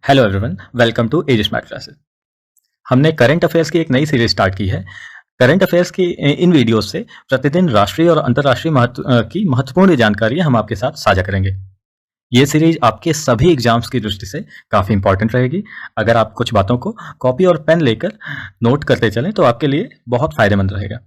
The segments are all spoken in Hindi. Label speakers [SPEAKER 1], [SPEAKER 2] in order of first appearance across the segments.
[SPEAKER 1] Hello everyone, welcome to Edge Smart Classes. हमने करंट अफेयर्स की एक नई सीरीज स्टार्ट की है। करंट अफेयर्स की इन वीडियोस से प्रतिदिन राष्ट्रीय और अंतर्राष्ट्रीय की महत्वपूर्ण जानकारी हम आपके साथ साझा करेंगे। ये सीरीज आपके सभी एग्जाम्स की दृष्टि से काफ़ी इंपॉर्टेंट रहेगी। अगर आप कुछ बातों को कॉपी और पेन लेकर नोट करते चलें तो आपके लिए बहुत फायदेमंद रहेगा।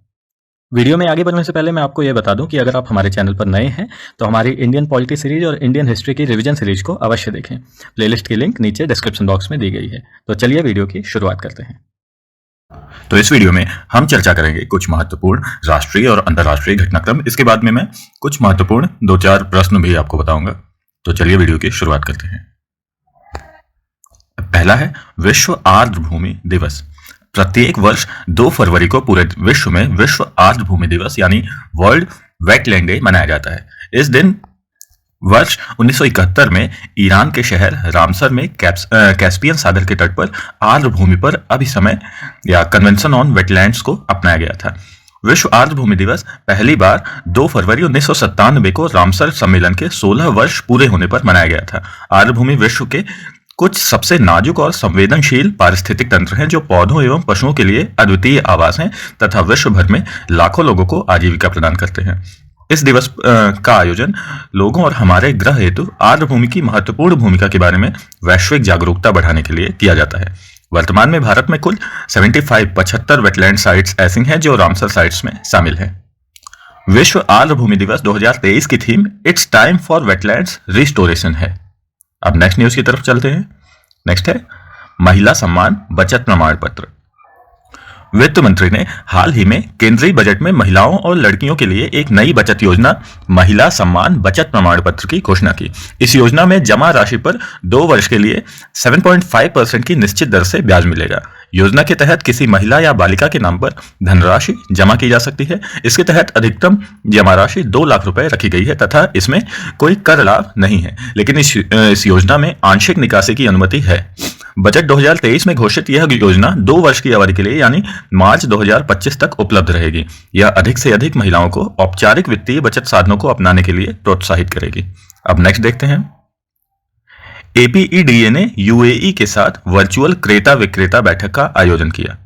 [SPEAKER 1] वीडियो में आगे बढ़ने से पहले मैं आपको यह बता दूं कि अगर आप हमारे चैनल पर नए हैं तो हमारी इंडियन पॉलिटी सीरीज और इंडियन हिस्ट्री की रिवीजन सीरीज को अवश्य देखें। प्लेलिस्ट की लिंक नीचे डिस्क्रिप्शन बॉक्स में दी गई है। तो चलिए वीडियो की शुरुआत करते हैं।
[SPEAKER 2] तो इस वीडियो में हम चर्चा करेंगे कुछ महत्वपूर्ण राष्ट्रीय और अंतर्राष्ट्रीय घटनाक्रम। इसके बाद में मैं कुछ महत्वपूर्ण 2-4 प्रश्न भी आपको बताऊंगा। तो चलिए वीडियो की शुरुआत करते हैं। पहला है विश्व आर्द्रभूमि दिवस। प्रत्येक वर्ष 2 फरवरी को पूरे विश्व में विश्व आर्द्रभूमि दिवस यानी वर्ल्ड वेटलैंड डे मनाया जाता है। इस दिन वर्ष 1971 में ईरान के शहर रामसर में कैस्पियन सागर के तट पर आर्द्रभूमि पर अभिसमय या कन्वेंशन ऑन वेटलैंड्स को अपनाया गया था। विश्व आर्द्रभूमि दिवस पहली बार 2 फरवरी 1997 को रामसर सम्मेलन के 16 वर्ष पूरे होने पर मनाया गया था। आर्द्रभूमि विश्व के कुछ सबसे नाजुक और संवेदनशील पारिस्थितिक तंत्र हैं जो पौधों एवं पशुओं के लिए अद्वितीय आवास हैं तथा विश्व भर में लाखों लोगों को आजीविका प्रदान करते हैं। इस दिवस का आयोजन लोगों और हमारे ग्रह हेतु आर्द्रभूमि की महत्वपूर्ण भूमिका के बारे में वैश्विक जागरूकता बढ़ाने के लिए किया जाता है। वर्तमान में भारत में कुल 75 वेटलैंड साइट्स ऐसी हैं जो रामसर साइट्स में शामिल हैं। विश्व आर्द्रभूमि दिवस 2023 की theme it's time for wetlands restoration है। अब नेक्स्ट न्यूज की तरफ चलते हैं। नेक्स्ट है महिला सम्मान बचत प्रमाण पत्र। वित्त मंत्री ने हाल ही में केंद्रीय बजट में महिलाओं और लड़कियों के लिए एक नई बचत योजना महिला सम्मान बचत प्रमाण पत्र की घोषणा की। इस योजना में जमा राशि पर 2 वर्ष के लिए 7.5% की निश्चित दर से ब्याज मिलेगा। योजना के तहत किसी महिला या बालिका के नाम पर धनराशि जमा की जा सकती है। इसके तहत अधिकतम जमा राशि 2 लाख रुपए रखी गई है तथा इसमें कोई कर लाभ नहीं है, लेकिन इस योजना में आंशिक निकासी की अनुमति है। बजट 2023 में घोषित यह योजना 2 वर्ष की अवधि के लिए यानी मार्च 2025 तक उपलब्ध रहेगी। यह अधिक से अधिक महिलाओं को औपचारिक वित्तीय बचत साधनों को अपनाने के लिए प्रोत्साहित करेगी। अब नेक्स्ट देखते हैं। APEDA ने UAE के साथ वर्चुअल क्रेता विक्रेता बैठक का आयोजन किया।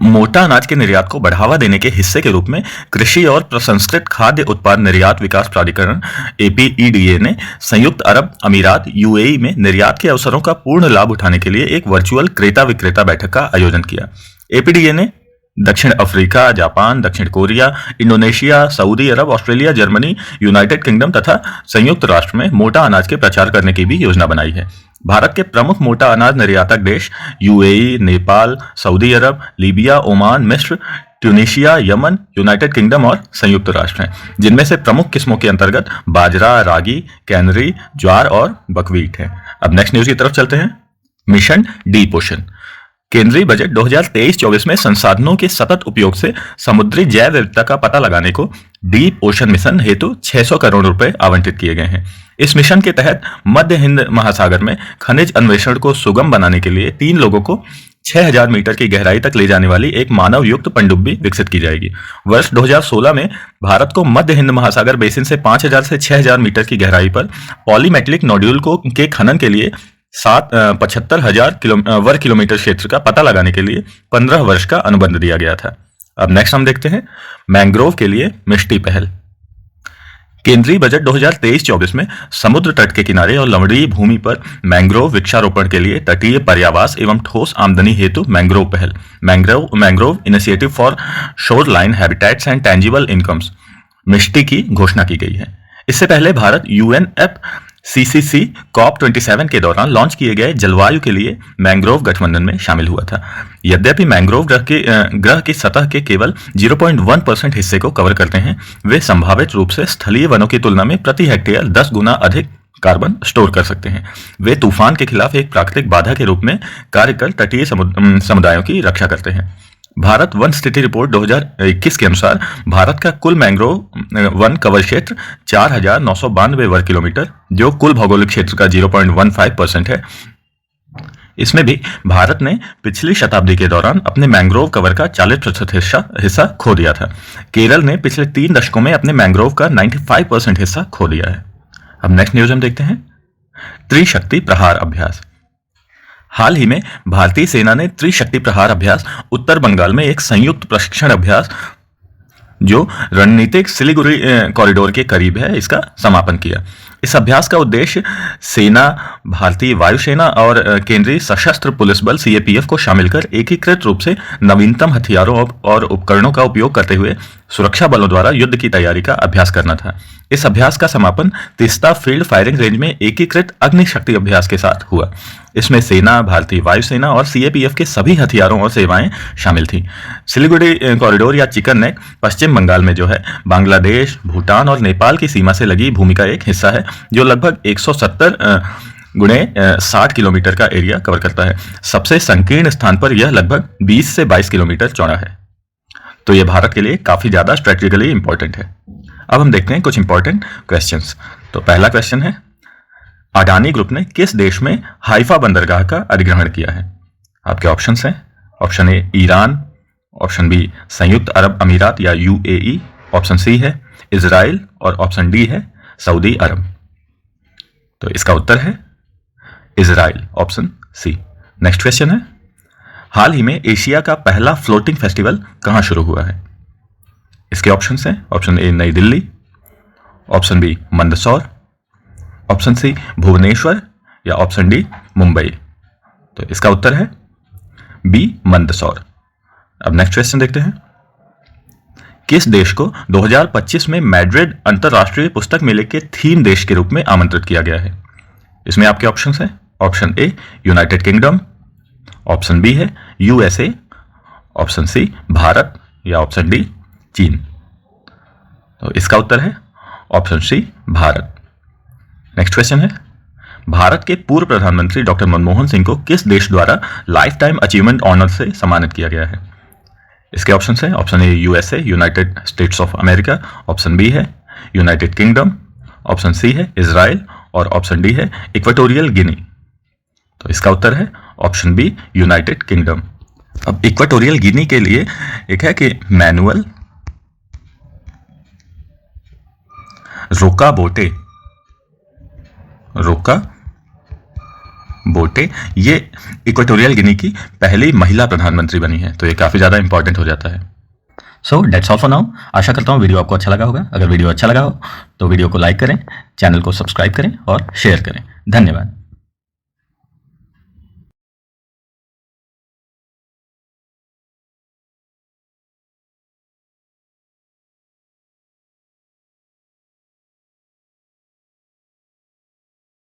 [SPEAKER 2] मोटा अनाज के निर्यात को बढ़ावा देने के हिस्से के रूप में कृषि और प्रसंस्कृत खाद्य उत्पाद निर्यात विकास प्राधिकरण APEDA ने संयुक्त अरब अमीरात UAE में निर्यात के अवसरों का पूर्ण लाभ उठाने के लिए एक वर्चुअल क्रेता विक्रेता बैठक का आयोजन किया। APEDA ने दक्षिण अफ्रीका, जापान, दक्षिण कोरिया, इंडोनेशिया, सऊदी अरब, ऑस्ट्रेलिया, जर्मनी, यूनाइटेड किंगडम तथा संयुक्त राष्ट्र में मोटा अनाज के प्रचार करने की भी योजना बनाई है। भारत के प्रमुख मोटा अनाज निर्यातक देश UAE, नेपाल, सऊदी अरब, लीबिया, ओमान, मिस्र, ट्यूनीशिया, यमन, यूनाइटेड किंगडम और संयुक्त राष्ट्र हैं, जिनमें से प्रमुख किस्मों के अंतर्गत बाजरा, रागी, कैनरी, ज्वार और बकवीट है। अब नेक्स्ट न्यूज की तरफ चलते हैं। Mission deep ocean. केंद्रीय बजट 2023-24 में संसाधनों के सतत उपयोग से समुद्री जैव विविधता का पता लगाने को डीप ओशन मिशन हेतु 600 करोड़ रुपए आवंटित किए गए हैं। इस मिशन के तहत मध्य हिंद महासागर में खनिज अन्वेषण को सुगम बनाने के लिए 3 लोगों को 6000 मीटर की गहराई तक ले जाने वाली एक मानव युक्त पनडुब्बी विकसित की जाएगी। वर्ष 2016 में भारत को मध्य हिंद महासागर बेसिन से 5000 से 6000 मीटर की गहराई पर पॉलीमेटलिक नोड्यूल के खनन के लिए 75,000 वर्ग किलोमीटर क्षेत्र का पता लगाने के लिए 15 वर्ष का अनुबंध दिया गया था। अब नेक्स्ट हम देखते हैं मैंग्रोव के लिए मिष्टी पहल। केंद्रीय बजट 2023-24 में समुद्र तट के किनारे और लवणीय भूमि पर मैंग्रोव वृक्षारोपण के लिए तटीय पर्यावास एवं ठोस आमदनी हेतु मैंग्रोव पहल mangrove initiative for shore line habitats and tangible incomes MISHTI की घोषणा की गई है। इससे पहले भारत UNFCCC COP27 के दौरान लॉन्च किए गए जलवायु के लिए मैंग्रोव गठबंधन में शामिल हुआ था। यद्यपि मैंग्रोव ग्रह की सतह के केवल 0.1% हिस्से को कवर करते हैं, वे संभावित रूप से स्थलीय वनों की तुलना में प्रति हेक्टेयर 10 गुना अधिक कार्बन स्टोर कर सकते हैं। वे तूफान के खिलाफ एक प्राकृतिक बाधा के रूप में कार्य कर तटीय समुदायों की रक्षा करते हैं। भारत वन स्थिति रिपोर्ट 2021 के अनुसार भारत का कुल मैंग्रोव वन कवर क्षेत्र 4,992 वर्ग किलोमीटर, जो कुल भौगोलिक क्षेत्र का 0.15% है। इसमें भी भारत ने पिछली शताब्दी के दौरान अपने मैंग्रोव कवर का 40% हिस्सा खो दिया था। केरल ने पिछले 3 दशकों में अपने मैंग्रोव का 95% हिस्सा खो दिया है। अब नेक्स्ट न्यूज हम देखते हैं। त्रिशक्ति प्रहार अभ्यास। हाल ही में भारतीय सेना ने त्रिशक्ति प्रहार अभ्यास उत्तर बंगाल में एक संयुक्त प्रशिक्षण अभ्यास जो रणनीतिक सिलीगुड़ी कॉरिडोर के करीब है इसका समापन किया। इस अभ्यास का उद्देश्य सेना, भारतीय वायुसेना और केंद्रीय सशस्त्र पुलिस बल सीएपीएफ को शामिल कर एकीकृत रूप से नवीनतम हथियारों और उपकरणों का उपयोग करते हुए सुरक्षा बलों द्वारा युद्ध की तैयारी का अभ्यास करना था। इस अभ्यास का समापन तीस्ता फील्ड फायरिंग रेंज में एकीकृत अग्निशक्ति अभ्यास के साथ हुआ। इसमें सेना, भारतीय वायुसेना और सीएपीएफ के सभी हथियारों और सेवाएं शामिल थीं। सिलीगुड़ी कॉरिडोर या चिकन नेक पश्चिम बंगाल में जो है बांग्लादेश, भूटान और नेपाल की सीमा से लगी भूमि का एक हिस्सा है जो लगभग 170 गुणे 60 किलोमीटर का एरिया कवर करता है। सबसे संकीर्ण स्थान पर यह लगभग 20 से 22 किलोमीटर चौड़ा है। तो यह भारत के लिए काफी ज्यादा स्ट्रेटेजिकली इंपॉर्टेंट है। अब हम देखते हैं कुछ इंपॉर्टेंट क्वेश्चंस। तो पहला क्वेश्चन है, अडानी ग्रुप ने किस देश में हाइफा बंदरगाह का अधिग्रहण किया है? आपके ऑप्शंस हैं, option A Iran, option B संयुक्त अरब अमीरात या यूएई, ऑप्शन सी है इजराइल और ऑप्शन डी है सऊदी अरब। तो इसका उत्तर है Israel, option C. Next question है, हाल ही में एशिया का पहला फ्लोटिंग फेस्टिवल कहां शुरू हुआ है? इसके ऑप्शंस हैं, option A Nai Delhi, option B Mandsaur, option C Bhubaneswar या ऑप्शन डी मुंबई। तो इसका उत्तर है बी मंदसौर। अब नेक्स्ट क्वेश्चन देखते हैं, किस देश को 2025 में मैड्रिड अंतरराष्ट्रीय पुस्तक मेले के थीम देश के रूप में आमंत्रित किया गया है? इसमें आपके ऑप्शंस हैं, option A United Kingdom, option B है यूएसए, ऑप्शन सी भारत या ऑप्शन डी चीन। तो इसका उत्तर है option C Bharat. Next question है, भारत के पूर्व प्रधानमंत्री डॉक्टर मनमोहन सिंह को किस देश द्वारा लाइफ टाइम अचीवमेंट ऑनर से सम्मानित किया गया है? इसके ऑप्शन हैं, option A USA United States of America, option B है यूनाइटेड किंगडम, ऑप्शन सी है इजराइल और ऑप्शन डी है इक्वेटोरियल गिनी। तो इसका उत्तर है ऑप्शन बी यूनाइटेड किंगडम। अब इक्वेटोरियल गिनी के लिए एक है कि मैनुअल रोका बोटे ये इक्वेटोरियल गिनी की पहली महिला प्रधानमंत्री बनी है। तो ये काफी ज्यादा इंपॉर्टेंट हो जाता है।
[SPEAKER 1] So that's all for now. आशा करता हूँ वीडियो आपको अच्छा लगा होगा। अगर वीडियो अच्छा लगा हो तो वीडियो को लाइक करें, चैनल को सब्सक्राइब करें और शेयर करें। धन्यवाद।